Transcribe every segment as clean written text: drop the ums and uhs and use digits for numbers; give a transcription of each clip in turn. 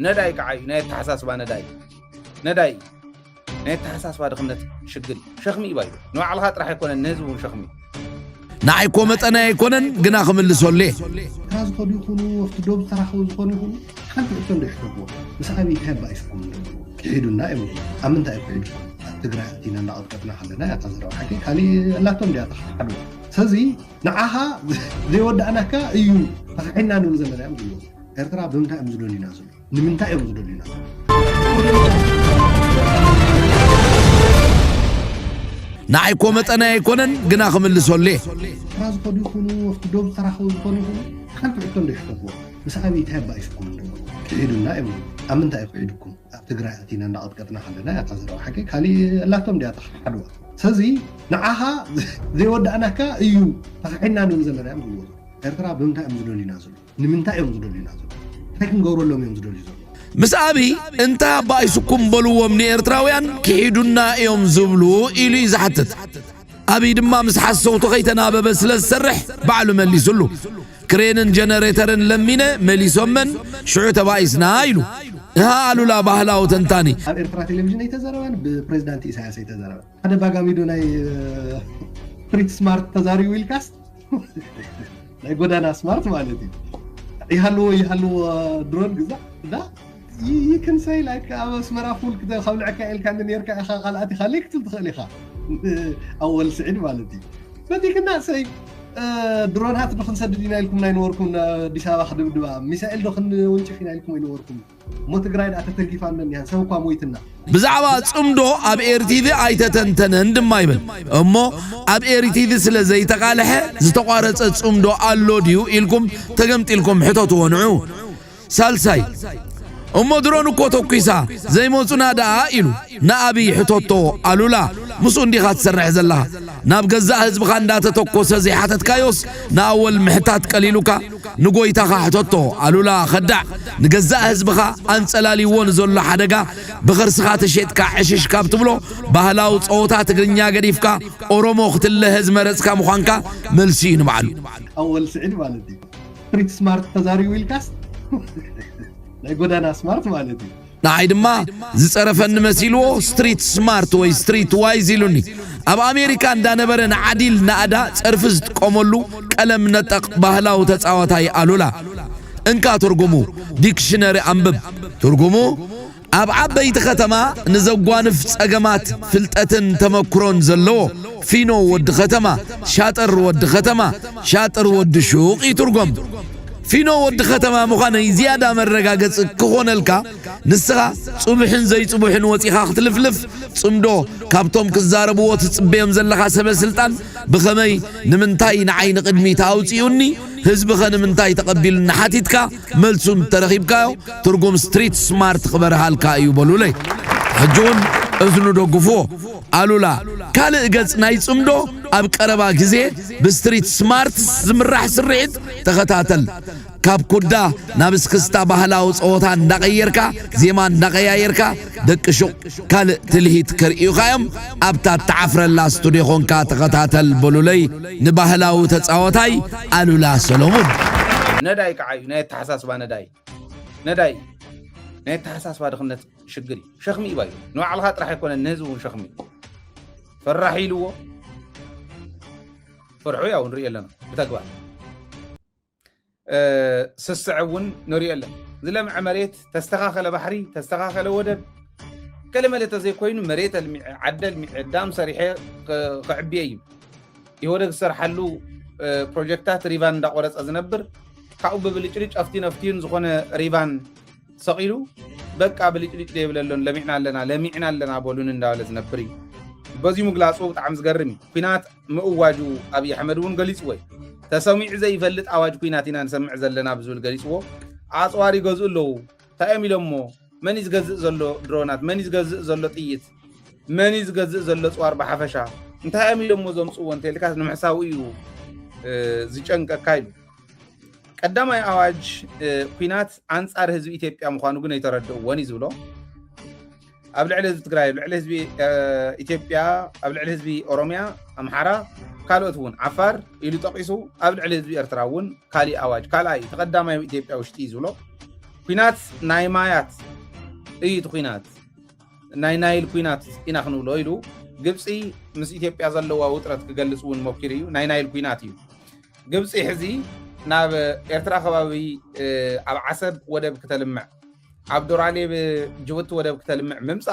نداي كعاي نايت حساس بانداي نداي نايت حساس بادخنت شغل شخمي باي نوع على خاطر راح يكون النزو شخمي نعيكو متنا يكونن غنا خملسو ليه راز خدو يكونوا افتدوب تراخو يكونوا حنت يكون يحتبوا بس ابي كان بايسكم يحيدونا امي امنتا يحيد تقرا دينا نقطنا حلنا يتزرع حكي خلي لاتهم دي تحدو سزي نعها زي ودانا كا ايو فحنا نقول زلنا ام دلو ارترا بمنتا ام زدولينا زلو نمنتا ام زدولينا نعيكو متنا يكونن غنا خملسو ليه راز خدو يكونوا افتدوب تراخو يكونوا حنت يكون يحتبوا بس ابي كان بايسكم يحيدونا امي امنتا يحيدكم تقرا دينا نقطنا حلنا يتزرع حكي خلي لاتهم دي تحدو سزي نعها زي ودانا كا ايو فحنا نقول زلنا ام دلو ارترا بمنتا ام زدولينا زلو نمنتا ام زدولينا زلو لكن غورو لهم ام زدولي زلو مسابي انت بايسكم بلو من ارتراويان كيدونا يوم زبلو الي زحتت ابي دما مسحسو تخيتنا ببسل السرح بعلو مليسلو كرينن جنريترن لمينه مليسومن شعو تبايسنا يلو هالو لا ባህላው ተንታኒ ኣብ ኤርትራ ቴሌቪዥን የተዘረበን በፕሬዝዳንት ኢሳያስ የተዘረበ ሓደ ባጋሚዶ ናይ ፕሪት ስማርት ተዛሪ ዊልካስ ናይ ጎዳና ስማርት ማለት እዩ ይሃሉ ድሮን ግዛ ዳ you can say like اسمر فول كده خلعك الك عند يركع خلعتي خليك تدخلي اول سعيد مالتي بديك الناس درون هات دخن سددينا لكم ناي نوركم ديسابا خدبدبا ميسائيل دخن ونچفينا لكم ينوركم موتغرايد اتتنكيف عندنا سوقا مويتنا بزعبا صمدو اب اير تي في ايتتنتن اندمايبل امو اب اير تي في سلا زي تقالح زتقارص صمدو الو ديو الكم تغمطيلكم حتوت ونعو سالساي امو درونو كوتوكيسا زي موصنا دا ايلو نابي حتوتو الولا مسو اندي خات سرح زلها ناب غزا حزب خاندا تتوكوس زي حتت كايوس ناول محتات قليلوكا نغويتا حتوتو الولا خدع نغزا حزبخا انصلالي ون زول حدغا بخرسخا تشيتكا عششكا بتبلو ባህላው ጾታ ትግርኛ ገዲፍካ ኦሮሞ ختل ህዝብ መረጽካ ሙኻንካ መልሲን ማዓሉ اول سعيد مالتي بريت سمارت تزاري ويلكاس ናይ ጎዳና ስማርት ማለት እዩ ናይ ድማ ዝጸረፈን መሲልዎ ስትሪት ስማርት ወይ ስትሪት ዋይዝ ኢሉኒ ኣብ አሜሪካ እንዳነበረን ዓዲል ናዳ ጸርፍዝ ቆመሉ ቀለም ነጠቅ ባህላው ተጻዋታይ አሉላ እንካ ትርጉሙ ዲክሽነሪ አንብብ ትርጉሙ ኣብ ዓበይቲ ከተማ ንዘጓንፍ ጸገማት ፍልጠትን ተመክሮን ዘለዎ ፊኖ ወድ ከተማ ሻጥር ወድ ከተማ ሻጥር ወድ ሹቅ ይትርጎም فينو ود ختما مخاني زيادة مرقاقص كخونلكا نسخا صبحن زي صبحن وصيخا ختلفلف صمدو كابتوم كزاربو تصبيهم زلخا سبا سلطان بخمي نمنتاي نعين قدمي تاوصيوني حزبخ نمنتاي تقبلنا حاتيتكا ملسون ترخيبكا ترجم ستريت سمارت خبرهالكا يبولولي حجون اذنو دوغفو አሉላ ካለ ገጽ ናይ ጽምዶ ኣብ ቀረባ ጊዜ በስትሪት ስማርት ዝምራሕ ስርዒት ተኸታተል ካብ ኩዳ ናብ እስክስታ ባህላው ጾታ እንዳቀየርካ ዜማ እንዳቀያየርካ ደቅሹ ካለ ትልሂት ከርእዩኻዮም ኣብታ ተዓፍረላ ስቱዲዮ ኾንካ ተኸታተል በሉለይ ንባህላው ተጻወታይ አሉላ ሰሎሞን ነዳይ ከዓዩ ናይ ተሐሳስባ ነዳይ ናይ ተሐሳስባ ድኽነት ሽግሪ ሸኽሚ ይባዩ ንባዕልኻ ጥራሕ ይኮነ ንህዝቡ ሸኽሚ فرحيلو فرحو ياو نري لنا بتقبل سسعون نري لنا زلمع مريت تستخاخل بحري تستخاخل ودب كلمه لتزي كوين مريت عدل قدام صريحه قعبيي يودك سر حلو بروجكتات ريفان دا قرص ازنبر كاو ببلጭልጭ افتين زخونه ريفان سقيلو بقى بلጭልጭ ديبللون لمعنا لنا بولون እንዳለ ዝነብሪ بزي مغلاصو بتعم زغرمي كينات مؤواجو ابي احمد ون غليص وي تسمع زي يفلط اواج كيناتينا نسمع زلنا بزول غليصو اصواري غزلو تاميلمو من يزغزق زلو درونات من يزغزق زلو طيت من يزغزق زلو صوار بحفشا انت تاميلمو زمصو وانت لكاس نمحساويو زي ጨንቀ ካይዱ ቀዳማይ አዋጅ ኩናት አንጻር ህዝብ ኢትዮጵያ መዃኑ ግን የተረዳው ወኒ ዝብሎ ኣብ ልዕሊ ህዝቢ ትግራይ ኣብ ልዕሊ ህዝቢ ኢትዮጵያ ኣብ ልዕሊ ህዝቢ ኦሮሚያ ኣምሓራ ካልኦት እውን ዓፋር ኢሉ ጠቂሱ ኣብ ልዕሊ ህዝቢ ኤርትራ እውን ካሊ ኣዋጅ ካልኣይ ተቀዳማይ ኢትዮጵያ ውሽጢ ዝብሎ ኩናት ናይ ማያት እይት ኩናት ናይ ናይል ኩናት ኢና ክንብሎ ኢሉ ግብፂ ምስ ኢትዮጵያ ዘለዋ ውጥረት ክገልጽ እውን ሞኪሩ እዩ ናይ ናይል ኩናት እዩ ግብፂ ሕዚ ናብ ኤርትራ ከባቢ ኣብ ዓሰብ ወደብ ከተልምዕ ኣብ ዶራሌብ ጅቡቲ ወደብ ከተልምዕ ምምፃ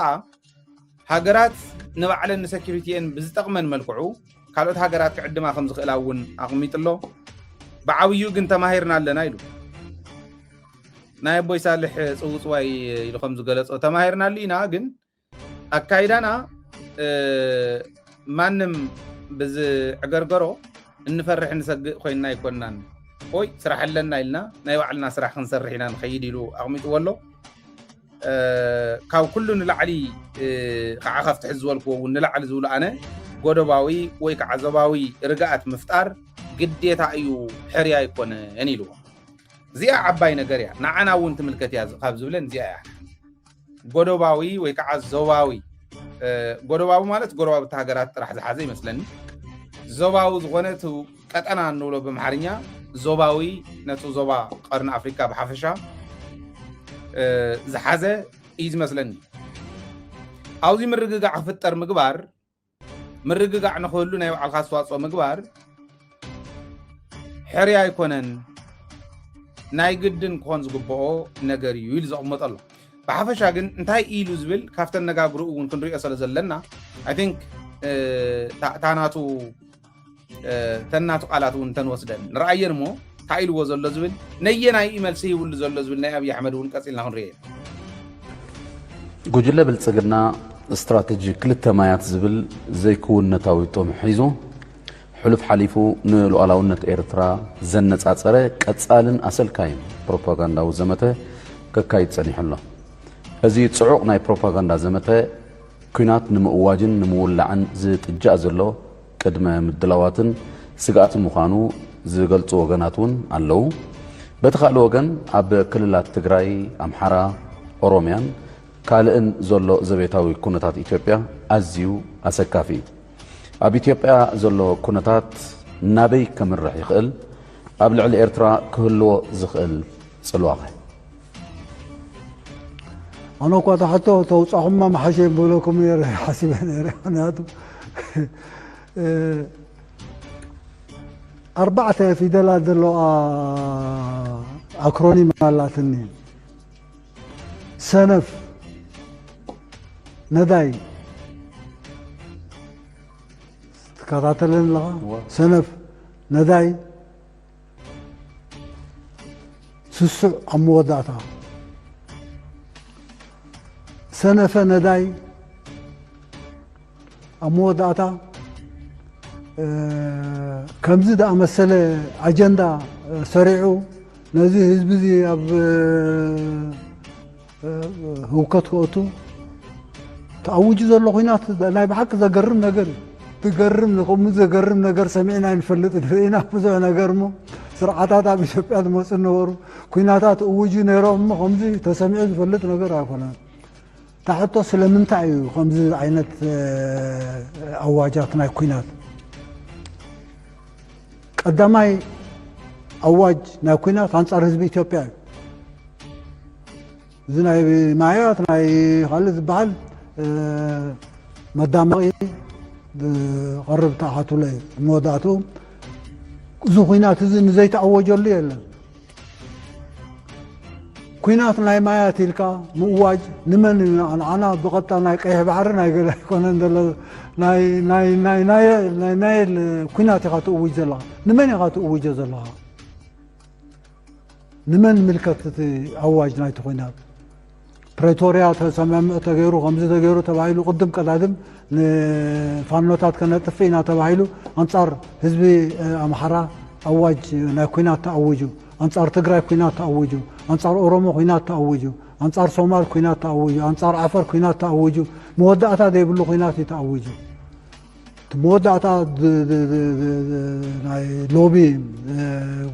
ሃገራት ንባዕለን ንሴኩሪቲየን ብዝጠቕመን መልክዑ ካልኦት ሃገራት ክዕድማ ከም ዝኽእላ እውን ኣቕሚጥሎ ብዓብዩ ግን ተማሂርና ኣለና ኢሉ ናይ ኣቦይ ሳልሕ ፅውፅዋይ ኢሉ ከም ዝገለፆ ተማሂርናሉ ኢና ግን ኣካይዳና ማንም ብዝዕገርገሮ እንፈርሕ ንሰግእ ኮይንና ይኮንናን ወይ ስራሕ ኣለና ኢልና ናይ ባዕልና ስራሕ ክንሰርሕ ኢና ንኸይድ ኢሉ ኣቕሚጥዎ ኣሎ ካብ ኩሉ ንላዕሊ ከዓ ከፍቲ ሕዝበልክዎ እውን ንላዕሊ ዝብሉ ኣነ ጎደባዊ ወይ ከዓ ዞባዊ ርግኣት ምፍጣር ግዴታ እዩ ሕርያ ኣይኮነን ኢልዎ እዚኣ ዓባይ ነገር እያ ንዓና እውን ትምልከት እያ ካብ ዝብለን እዚኣ እያ ጎደባዊ ወይ ከዓ ዞባዊ ጎደባዊ ማለት ጎረባብቲ ሃገራት ጥራሕ ዝሓዘ ይመስለኒ ዞባዊ ዝኾነ ቀጠና እንብሎ ብምሓርኛ ዞባዊ ነቱ ዞባ ቀርኒ ኣፍሪካ ብሓፈሻ ዝሓዘ እዩ ዝመስለኒ ኣብዚ ምርግጋዕ ክፍጠር ምግባር ምርግጋዕ ንኽህሉ ናይ ባዕልካ ኣስተዋፅኦ ምግባር ሕርያ ኣይኮነን ናይ ግድን ክኾን ዝግብኦ ነገር እዩ ኢሉ ዘቕመጦ ኣሎ ብሓፈሻ ግን እንታይ ኢሉ ዝብል ካብተን ነጋግሩ እውን ክንሪኦ ስለ ዘለና ኣይ ቲንክ ተናቱ ቃላት እውን ተንወስደን ንረኣየን እሞ እንታይ ኢልዎ ዘሎ ዝብል ነየናይ መልሲ ይብሉ ዘሎ ዝብል ናይ ኣብዪ ኣሕመድ እውን ቀፂልና ክንሪኦ ጉጅለ ብልፅግና استراتيجي كلتا مايات زبل زي كون نتاوي توم حيزو حلف حليفو نلوالونت إيرترا زنت أتصري كتسالن أسل كايم بروباغندا وزمته كايت سنيح الله هذه تصعق ناي بروباغندا زمته كينات نمواجن نمولعن زيت الجازلو كدما مدلواتن سقات مخانو زقلت وغناتون علو بتخالو وغن أب كللات تقراي أمحرا أوروميان كالن زولو زبيتاوي كونتات إثيوبيا أزيو أسكافي أب إثيوبيا زولو كونتات نابي كمن رح يخل قبل على إيرترا كله زخل صلواقه أنا قد حتى توصحهم ما حشين بقولكم يا حسيبنا يا رحمناتو 4 فيدالات دلو أكرونيم مالاتني سنف نداي تكاتلن لها سنف نداي سسع عموداتها سنف نداي عموداتها كم زد مسألة أجندة سريعو نزي هزبزي أب هوكت كوتو تعوج ذا اللغينات لا بحق ذا قرم نجر تقرم نقوم ذا قرم نجر سمعنا نفلت فينا بزع نجرمو سرعتها بشباب موس النور كويناتات أوجي نيرام خمسي تسمع نفلت نجر أكلنا تحت سلمن تعيو خمسي عينت أواجاتنا كوينات قدامي أواج ناكوينات أنصار حزب إثيوبيا زناي معايات ناي خالد بحال مدامقي قرب تاعته لي موداتو زوخينات زين زي تعوجوا لي يلا كوينات ناي معايات تلك مواج نمن انا بقطع ناي قيح بحر ناي قال يكون ناي ناي ناي ناي ناي ناي كوينات غاتو وجزلا نمن غاتو وجزلا نمن ملكت اواج ناي كوينات بريتوريا تسمم تغيرو خمسة تغيرو تبعيلو قدم قدادم فانوتات كانت فينا تبعيلو انصار حزبي امحرا اواج ناكوينات تاوجو انصار تግራይ ኩናት ተአውጁ انصار اورومو ኩናት ተአውጁ انصار ሶማል ኩናት ተአውጁ انصار عفر ኩናት ተአውጁ መወዳእታ ዘይብሉ ኩናት ተአውጁ መወዳእታ ናይ ሎቢ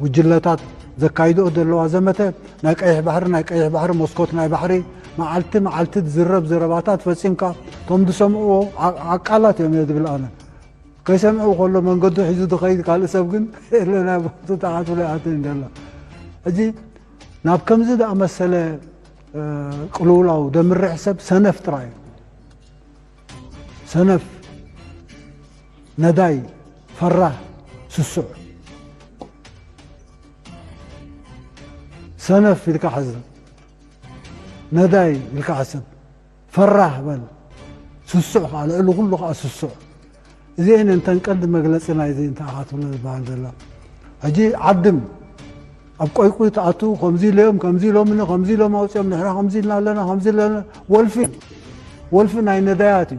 ውጅለታት ዘካይዶ ደለዋ ዘመተ ናይ ቀይሕ ባህር ሞስኮት ናይ ባህሪ معلت زرباتات فسيمكا توم دسمعو عقالات يوم يدبل أنا كيسمعو كله من قدو حيزو دخيد قال سبقن إلا بطو تعاتو لأتين دالا أجي ناب كم زد أمثل قلولا ودمر حسب سنف تراي سنف نداي فرح سسع سنف يلك حزن نداي يلك حسن فرح بل سسع على له كله سسع زين انت نقد مجلسنا زين انت اخذ بعد الله اجي عدم ابقى يقول تعطوا خمزي لهم خمزي لهم من خمزي لهم او نحن خمزي لنا خمزي لنا ولف ناي نداياتي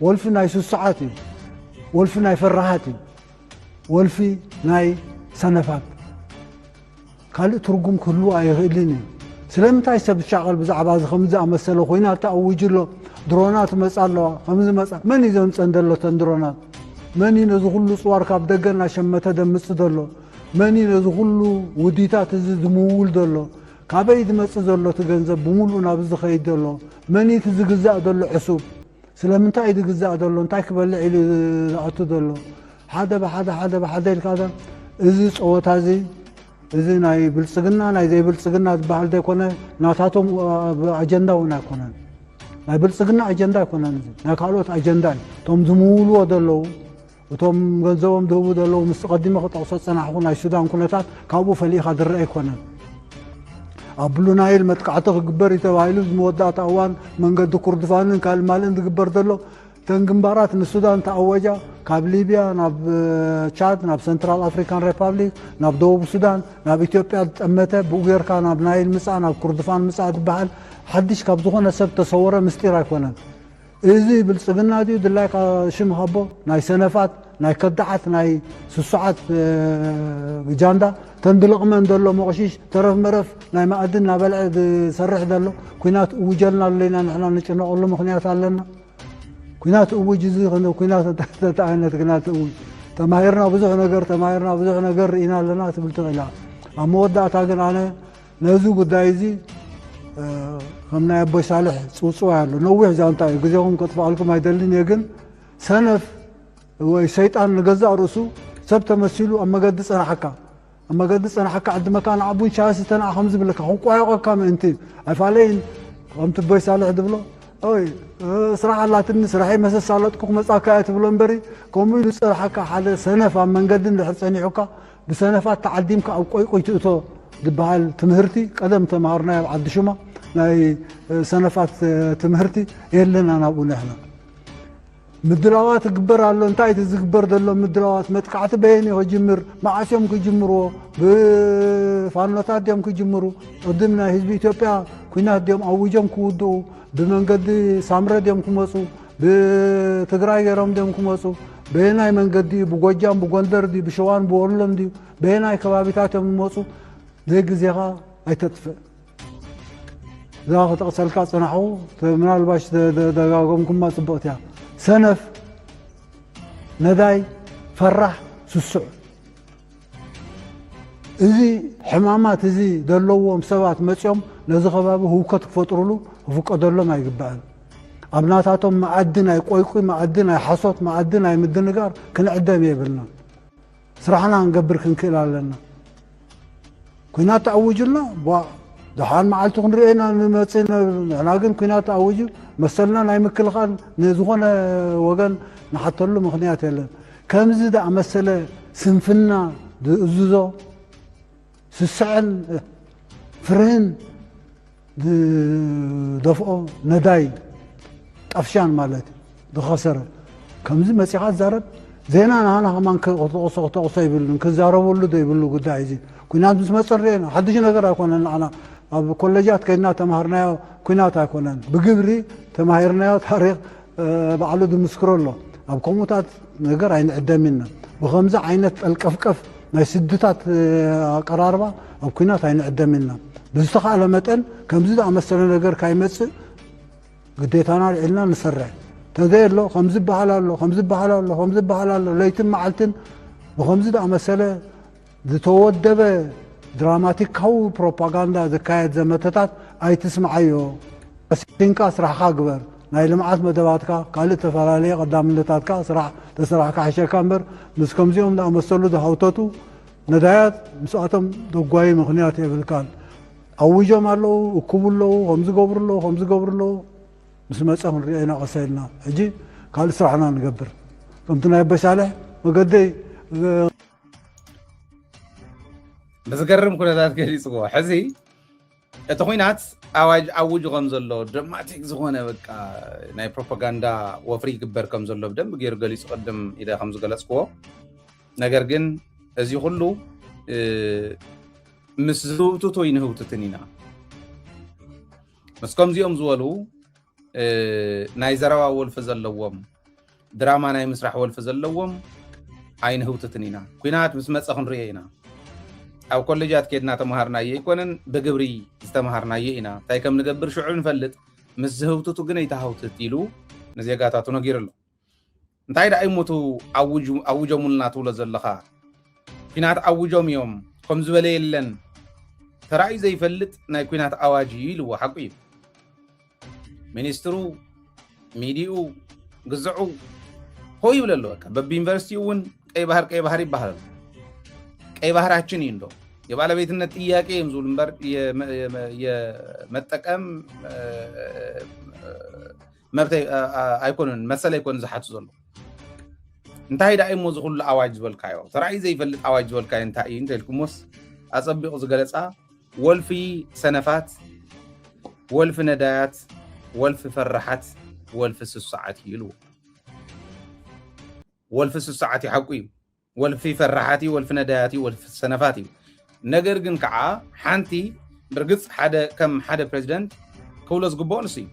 ولف ناي سسعاتي ولف ناي فرحاتي ولف ناي سنفات قال ترجم كله ايغلني سلامتاي سب شغل بزعبا خمزه امثله خوينا تاوج له درونات مصالوا خمز مص من يزون صندلو تندرونات من ينز كله صور كاب دغنا شمته دمص دلو من ينز كله وديታት ዝሙውል ደሎ ካበይ ድመጽ ዘሎ ተገንዘብ ብሙሉ ናብ ዝኸይድ ደሎ من يتزغزا دلو عصوب سلامتاي يتزغزا دلو እንታይ ክበልዕ ኢሉ ኣቱ ደሎ ሓደ በሓደ ኢልካዳ እዚ ጾወታ እዚ እዚ ናይ ብልጽግና ናይ ዘይብልጽግና ዝበሃል ደይኮነ ናታቶም ኣጀንዳ እውን ኣይኮነን ናይ ብልጽግና ኣጀንዳ ኣይኮነን እዚ ናይ ካልኦት ኣጀንዳ እዩ እቶም ዝምውልዎ ደለዉ እቶም ገንዘቦም ዝህቡ ደለዉ ምስ ቀዲመ ክጠቕሶ ፀናሕኩ ናይ ሱዳን ኩነታት ካብኡ ፈሊእኻ ዝርአ ኣይኮነን ኣብ ብሉ ናይል መጥቃዕቲ ክግበር እዩ ተባሂሉ ዝመወዳእታ እዋን መንገዲ ኩርድፋንን ካልእ ማልእን ዝግበር ዘሎ ተን ግንባራት ንሱዳን ተኣወጃ ካብ ሊብያ ናብ ቻድ ናብ ሰንትራል ኣፍሪካን ሪፐብሊክ ናብ ደቡብ ሱዳን ናብ ኢትዮጵያ ዝጠመተ ብኡ ጌርካ ናብ ናይል ምፃእ ናብ ኩርድፋን ምፃእ ዝበሃል ሓድሽ ካብ ዝኾነ ሰብ ተሰወረ ምስጢር ኣይኮነን እዚ ብልጽግና ድዩ ድላይ ሽም ሃቦ ናይ ሰነፋት ናይ ከዳዓት ናይ ስሱዓት ጃንዳ ተንድልቕመን ደሎ መቕሺሽ ተረፍ መረፍ ናይ ማእድን ናበልዐ ዝሰርሕ ደሎ ኩናት እውጀልና ኣለና ንሕና ንጭነቐሉ ምኽንያት ኣለና ኩናት እውጅ እዚ ኩናት ተተኣነት ኩናት እውጅ ተማሂርና ብዙሕ ነገር ርኢና ኣለና ትብል ትኽእላ ኣብ መወዳእታ ግን ኣነ ነዚ ጉዳይ እዚ ከም ናይ ኣቦይ ሳልሕ ፅውፅዋ ኣሎ ነዊሕ ዛንታ እዩ ግዜኹም ከጥፋኣልኩም ኣይደልን እየ ግን ሰነፍ ወይ ሰይጣን ንገዛእ ርእሱ ሰብ ተመሲሉ ኣብ መገዲ ፀናሓካ ዓዲ መካን ዓቡን ሻስተና ከም ዝብለካ ክንቋየቆካ ምእንቲ ኣይፋለይን ከምቲ ኣቦይ ሳልሕ ዝብሎ أوي سرح الله تني سرحي مسا سالتكم مساكا تبلو امبري كومي سرحك حدا سنف من قدن لحصني حكا بسنفات تعديمك او قوي تؤتو دبال تمهرتي قدم تمهرنا عد شما لاي سنفات تمهرتي يلنا انا ابو نحنا مدراوات كبر الله انتاي تزكبر دلو مدراوات متقعت بيني وجمر معاشهم كجمرو بفانوتات ديم كجمرو قدمنا حزب اثيوبيا كنا ديم اوجم كودو بمنقد سامرة ديم كموسو بتقراي غيرهم ديم كموسو بيناي منقد دي بغوجام بغندر دي بشوان بورلم دي بيناي كبابيتاتهم موسو ديك زيغا اي تطفئ ذاك تقصلكا صنحو منال باش دغاغم كما صبوتيا سنف نداي فرح سسع ازي حمامات ازي دلوهم سبات مصيوم نزي خباب هوكت فطرلو فقدلو ما يغبال ابناتاتهم معدن اي قويقوي معدن اي حصوت معدن اي مدنغار كنعدم يبلنا سرحنا نقبر كنكلالنا كنا تعوجلنا دحان معلتو نرينا نمصينا انا كن كنا تعوجو مثلنا ناي مكلخان نزغونه وغن نحطلو مخنيات يلن كمزي دا مساله سنفنا زوزو سسعن فرين دفعو نداي طفشان مالت دخسر كمزي مسيحات زارب زينا انا كمان كقصقص يبلن كزاربولو ديبلو غداي زي كنا مسمصرينا حدش ነገር አይኮነን انا ኣብ ኮሌጃት ከይና ተማህርናዮ ኩናት ኣይኮነን ብግብሪ ተማሂርናዮ ታሪክ ባዕሉ ድምስክረሎ ኣብ ኮሙታት ነገር ኣይንዕደምና ብከምዚ ዓይነት ጠልቀፍቀፍ ናይ ስድታት ኣቀራርባ ኣብ ኩናት ኣይንዕደምና ብዝተኻለ መጠን ከምዚ ዝኣመሰለ ነገር ካይመፅእ ግዴታና ልዕልና ንሰርሕ ተዘየሎ ከምዚ በሃል ኣሎ ለይትን መዓልትን ብከምዚ ዝኣመሰለ ዝተወደበ دراماتيك هو بروباغندا زكايت زمتتات اي تسمعيو سينكا سرحكا غبر ناي لمعات مدباتكا قال تفرالي قدامنتاتكا سرح تسرحكا حشكامبر مسكمزيوم دا مسلو دا هوتتو ندايات مساتم دوغاي مخنيات يبلكان ኣውጆም ኣለዉ እኩቡ ኣለዉ ከምዚ ገብሩ ኣለዉ ምስ መፀ ክንሪኦ ኢና ቀሳይልና ሕጂ ካልእ ስራሕና ንገብር ከምቲ ናይ በሻለ መገዲ ብዝገርም ኩነታት ገሊፅዎ ሕዚ እቲ ኩናት ኣዋጅ ኣውጁ ከም ዘሎ ድራማቲክ ዝኾነ በቃ ናይ ፕሮፓጋንዳ ወፍሪ ይግበር ከም ዘሎ ብደንብ ገይሩ ገሊፁ ቅድም ኢለ ከም ዝገለፅክዎ ነገር ግን እዚ ኩሉ ምስ ዝህውትቶ ይንህውትትን ኢና ምስ ከምዚኦም ዝበሉ ናይ ዘረባ ወልፊ ዘለዎም ድራማ ናይ ምስራሕ ወልፊ ዘለዎም ኣይንህውትትን ኢና ኩናት ምስ መፀ ክንሪኦ ኢና ኣብ ኮሌጃት ከድና ተማሃርናየ ይኮነን ብግብሪ ዝተማሃርናየ ኢና እንታይ ከም ንገብር ሽዑ ንፈልጥ ምስ ዝህውትቱ ግን ኣይተሃውትት ኢሉ ንዜጋታቱ ነጊሩ ኣሎ እንታይ ዳ ኣይሞቱ ኣውጆሙልና ትብሎ ዘለኻ ኩናት ኣውጆም እዮም ከም ዝበለ የለን ተራእዩ ዘይፈልጥ ናይ ኩናት ኣዋጅ ኢልዎ ሓቂ እዩ ሚኒስትሩ ሚዲኡ ግዝዑ ሆይ ይብል ኣሎ በቃ በቢ ዩኒቨርሲቲ እውን ቀይ ባህር ይባሃል ቀይ ባህራችን እዩ እንዶ የባለቤትነት ጥያቄ የምዙል እምበር የመጠቀም መብት ኣይኮነን መሰለ ኣይኮነን ዝሓቱ ዘሎ እንታይ ዳ እሞ ዝኩሉ ኣዋጅ ዝበልካዮ ተራእዩ ዘይፈልጥ ኣዋጅ ዝበልካዮ እንታይ እዩ እንተልኩሞስ ኣፀቢቑ ዝገለፃ ወልፊ ሰነፋት ወልፊ ነዳያት ወልፊ ፈራሓት ወልፊ ስሳዓት ይልዎ ወልፊ ስሳዓት ይሓቁ እዩ ወልፊ ፈራሓት ወልፊ ነዳያት ወልፊ ሰነፋት እዩ ነገር ግን ከዓ ሓንቲ ብርግፅ ከም ሓደ ፕሬዚደንት ክብሎ ዝግብኦ ንስ እዩ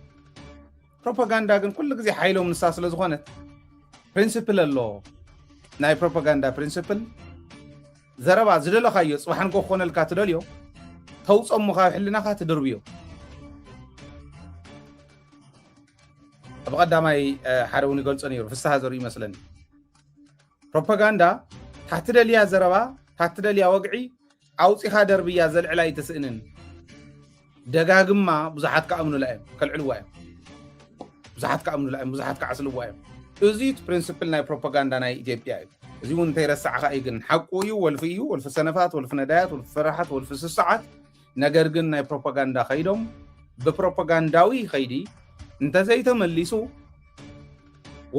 ፕሮፓጋንዳ ግን ኩሉ ግዜ ሓይሎም ንሳ ስለ ዝኾነት ፕሪንሲፕል ኣሎ ናይ ፕሮፓጋንዳ ፕሪንሲፕል ዘረባ ዝደለኻዮ ፅባሕን ክኾነልካ ትደልዮ ተውፀሞ ካብ ሕልናኻ ትድርብዮ ኣብ ቀዳማይ ሓደ እውን ይገልፆ ነይሩ ፍስሓ ዘርኢ ይመስለኒ ፕሮፓጋንዳ ታትደልያ ዘረባ ታትደልያ ወግዒ ኣውፂኻ ደርብያ ዘልዕላ ይትስእንን ደጋግማ ብዙሓት ከኣምኑላ እዮም ከልዕልዋ እዮም ብዙሓት ከኣምኑላ እዮም ብዙሓት ከዓስልዋ እዮም እዚ ፕሪንሲፕል ናይ ፕሮፓጋንዳ ናይ ኢትዮጵያ እዩ እዚ እውን እንተይረሳዕኻ እዩ ግን ሓቁ እዩ ወልፊ ሰነፋት ወልፊ ነዳያት ወልፊ ፈራሓት ወልፊ ስሳዓት ነገር ግን ናይ ፕሮፓጋንዳ ከይዶም ብፕሮፓጋንዳዊ ከይዲ እንተዘይተመሊሱ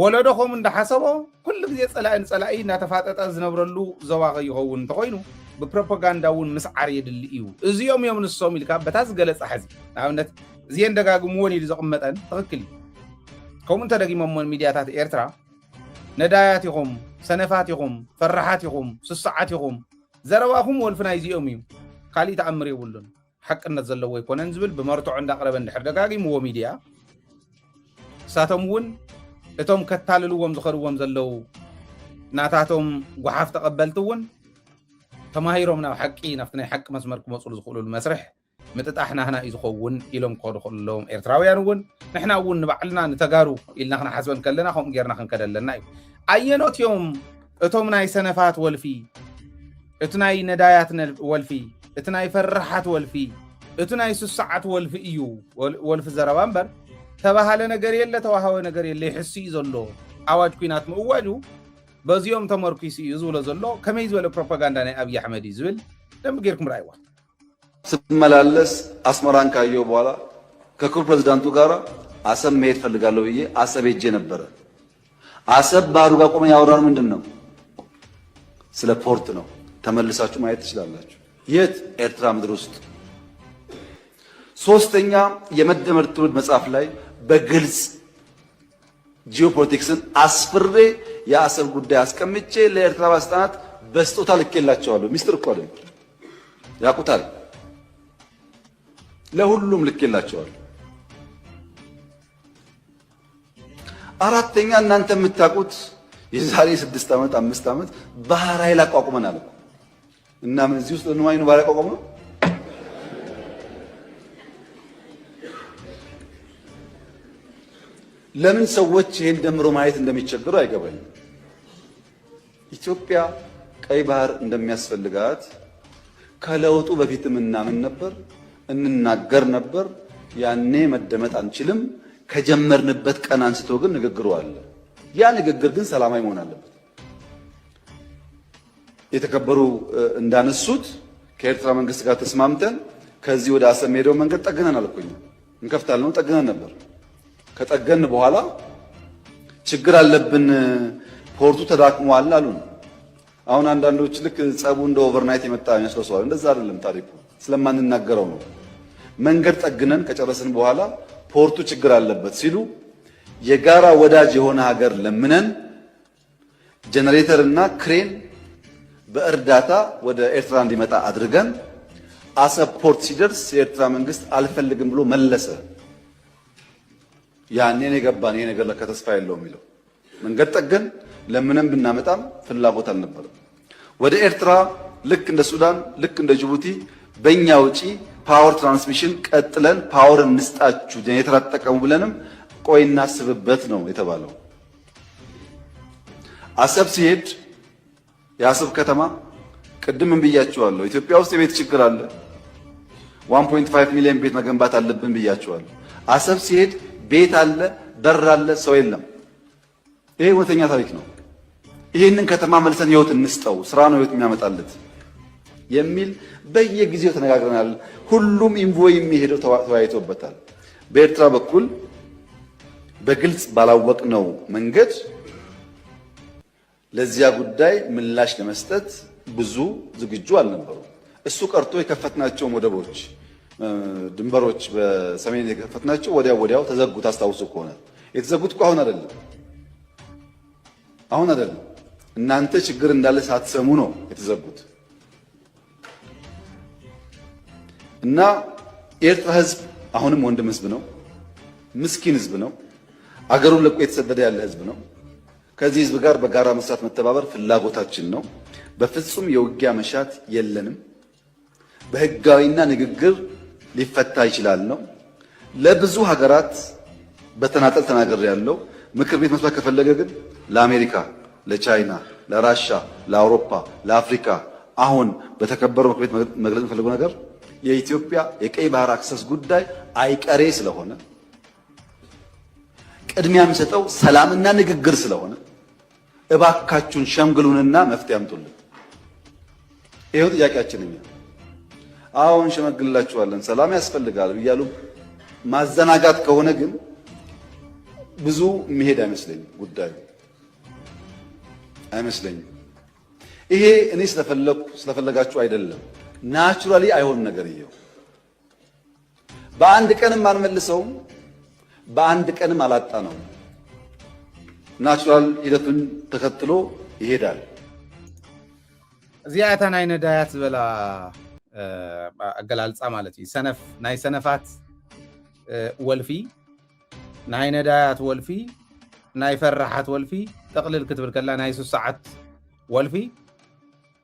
ወለዶኹም እንዳሓሰቦ ኩሉ ግዜ ፀላኢ እናተፋጠጠ ዝነብረሉ ዘባ ይኸውን እንተኮይኑ ብፕሮፓጋንዳ እውን ምስዓር የድሊ እዩ እዚኦም እዮም ንሶም ኢልካ በታ ዝገለፀ ሕዚ ንኣብነት እዚአን ደጋግምዎን ኢሉ ዘቕመጠን ትኽክል ከምኡ እንተደጊሞሞን ሚድያታት ኤርትራ ነዳያት ኢኹም ሰነፋት ኢኹም ፈራሓት ኢኹም ስሳዓት ኢኹም ዘረባኹም ወልፍና እዚኦም እዩ ካሊእ ተኣምር የብሉን ሓቅነት ዘለዎ ይኮነን ዝብል ብመርትዖ እንዳቕረበ እንድሕር ደጋጊምዎ ሚድያ እሳቶም እውን እቶም ከታልልዎም ዝኸርዎም ዘለው ናታቶም ጓሓፍ ተቐበልቲ እውን ተማሂሮም ናብ ሓቂ ናብቲ ናይ ሓቂ መስመር ክመፅሉ ዝኽእሉሉ መስርሕ ምጥጣሕ ናህና እዩ ዝኸውን ኢሎም ክኸዱ ከለዎም ኤርትራውያን እውን ንሕና እውን ንባዕልና ንተጋሩ ኢልና ክነሓስበን ከለና ከምኡ ጌርና ክንከደ ኣለና እዩ ኣየኖት እዮም እቶም ናይ ሰነፋት ወልፊ እቲ ናይ ነዳያት ወልፊ እቲ ናይ ፈራሓት ወልፊ እቲ ናይ ስሳዓት ወልፊ እዩ ወልፊ ዘረባ እምበር ተባሃለ ነገር የለ ተዋሃወ ነገር የለ ይሕሲ እዩ ዘሎ ኣዋጅ ኩናት ምእዋጁ በዚኦም ተመርኪሱ እዩ ዝብሎ ዘሎ ከመይ ዝበለ ፕሮፓጋንዳ ናይ ኣብይ ኣሕመድ እዩ ዝብል ደንብ ጌርኩም ራእይዋ ስመላለስ አስመራን ካየሁ በኋላ ከክቡር ፕሬዝዳንቱ ጋር አሰብ መሄድ ፈልጋለሁ ብዬ አሰብ ሄጄ ነበረ። አሰብ ባህሩ ጋር ቆመን ያወራነው ምንድን ነው? ስለ ፖርት ነው። ተመልሳችሁ ማየት ትችላላችሁ። የት? ኤርትራ ምድር ውስጥ። ሶስተኛ የመደመር ትውልድ መጽሐፍ ላይ በግልጽ ጂኦፖለቲክስን አስፍሬ የአሰብ ጉዳይ አስቀምጬ ለኤርትራ ባለስልጣናት በስጦታ ልኬላቸዋለሁ። ሚስጥር እኮ አይደለም፣ ያውቁታል። ለሁሉም ልኬላቸዋለሁ። አራተኛ እናንተ የምታውቁት የዛሬ 6 ዓመት 5 ዓመት ባህር ኃይል አቋቁመናል እና ምን እዚህ ውስጥ ለማይኑ ባህር አቋቁመ ነው። ለምን ሰዎች ይሄን ደምሮ ማየት እንደሚቸገሩ አይገባኝም። ኢትዮጵያ ቀይ ባህር እንደሚያስፈልጋት ከለውጡ በፊትም እናምን ነበር፣ እንናገር ነበር። ያኔ መደመጥ አንችልም። ከጀመርንበት ቀን አንስቶ ግን ንግግሩ አለ። ያ ንግግር ግን ሰላማዊ መሆን አለበት። የተከበሩ እንዳነሱት ከኤርትራ መንግስት ጋር ተስማምተን ከዚህ ወደ አሰብ ሄደው መንገድ ጠግነን አልኩኝ እንከፍታለን ጠግነን ነበር። ከጠገን በኋላ ችግር አለብን ፖርቱ ተዳክሟል አሉን። አሁን አንዳንዶች ልክ ጸቡ እንደ ኦቨርናይት የመጣ ይመስለዋል። እንደዛ አይደለም ታሪኩ፣ ስለማንናገረው ነው። መንገድ ጠግነን ከጨረስን በኋላ ፖርቱ ችግር አለበት ሲሉ የጋራ ወዳጅ የሆነ ሀገር ለምነን ጄኔሬተር እና ክሬን በእርዳታ ወደ ኤርትራ እንዲመጣ አድርገን አሰብ ፖርት ሲደርስ የኤርትራ መንግስት አልፈልግም ብሎ መለሰ። ያኔ ነው የገባን ይሄ ነገር ለካ ተስፋ የለውም የሚለው። መንገድ ጠገን ለምንም ብናመጣም ፍላጎት አልነበረም። ወደ ኤርትራ ልክ እንደ ሱዳን ልክ እንደ ጅቡቲ በእኛ ውጪ ፓወር ትራንስሚሽን ቀጥለን ፓወር እንስጣችሁ ጄኔሬተር አትጠቀሙ ብለንም ቆይ እናስብበት ነው የተባለው። አሰብ ሲሄድ የአሰብ ከተማ ቅድም ብያችኋለሁ፣ ኢትዮጵያ ውስጥ የቤት ችግር አለ። 1.5 ሚሊዮን ቤት መገንባት አለብን ብያችኋለሁ። አሰብ ሲሄድ ቤት አለ፣ በር አለ፣ ሰው የለም። ይሄ እውነተኛ ታሪክ ነው። ይሄንን ከተማ መልሰን ህይወት እንስጠው፣ ስራ ነው ህይወት የሚያመጣለት የሚል በየጊዜው ተነጋግረናል። ሁሉም ኢንቮይ የሚሄደው ተወያይቶበታል። በኤርትራ በኩል በግልጽ ባላወቅነው መንገድ ለዚያ ጉዳይ ምላሽ ለመስጠት ብዙ ዝግጁ አልነበሩ። እሱ ቀርቶ የከፈትናቸው ወደቦች፣ ድንበሮች በሰሜን የከፈትናቸው ወዲያው ተዘጉ። ታስታውሱ ከሆነ የተዘጉት እኮ አሁን አይደለም። እናንተ ችግር እንዳለ ሳትሰሙ ነው የተዘጉት። እና የኤርትራ ህዝብ አሁንም ወንድም ህዝብ ነው፣ ምስኪን ህዝብ ነው፣ አገሩን ለቆ የተሰደደ ያለ ህዝብ ነው። ከዚህ ህዝብ ጋር በጋራ መስራት መተባበር ፍላጎታችን ነው። በፍጹም የውጊያ መሻት የለንም። በህጋዊና ንግግር ሊፈታ ይችላል ነው። ለብዙ ሀገራት በተናጠል ተናገር ያለው ምክር ቤት መስማት ከፈለገ ግን ለአሜሪካ፣ ለቻይና፣ ለራሻ፣ ለአውሮፓ፣ ለአፍሪካ አሁን በተከበረው ምክር ቤት መግለጽ የፈለገው ነገር የኢትዮጵያ የቀይ ባህር አክሰስ ጉዳይ አይቀሬ ስለሆነ ቅድሚያ የሚሰጠው ሰላምና ንግግር ስለሆነ እባካችሁን ሸምግሉንና መፍትሄ አምጡልን። ይሄው ጥያቄያችን እኛ አሁን ሸመግልላችኋለን ሰላም ያስፈልጋል እያሉ ማዘናጋት ከሆነ ግን ብዙ መሄድ አይመስለኝም፣ ጉዳዩ አይመስለኝም። ይሄ እኔ ስለፈለጋችሁ አይደለም፣ ናቹራሊ አይሆን ነገር ይሄው በአንድ ቀንም አንመልሰውም፣ በአንድ ቀንም አላጣ ነው። ናቹራል ሂደቱን ተከትሎ ይሄዳል። እዚያታ ናይ ነዳያት ዝበላ አገላልጻ ማለት እዩ። ሰነፍ ናይ ሰነፋት ወልፊ ናይ ነዳያት ወልፊ ናይ ፈራሓት ወልፊ ተቕልል ክትብል ከላ ናይ 3 ሰዓት ወልፊ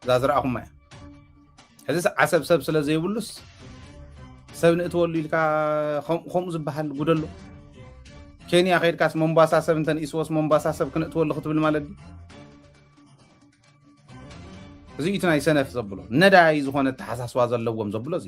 ዛዝራእኹም እያ። ሕዚ ዓሰብ ሰብ ስለ ዘይብሉስ ሰብ ንእትወሉ ኢልካ ከምኡ ዝበሃል ጉደሎ ኬንያ ከይድካስ ሞምባሳ ሰብ እንተን ኢስወስ ሞምባሳ ሰብ ክንእትወሉ ክትብል ማለት እዩ። እዚ እቲ ናይ ሰነፍ ዘብሎ ነዳይ ዝኾነ ተሓሳስባ ዘለዎም ዘብሎ እዚ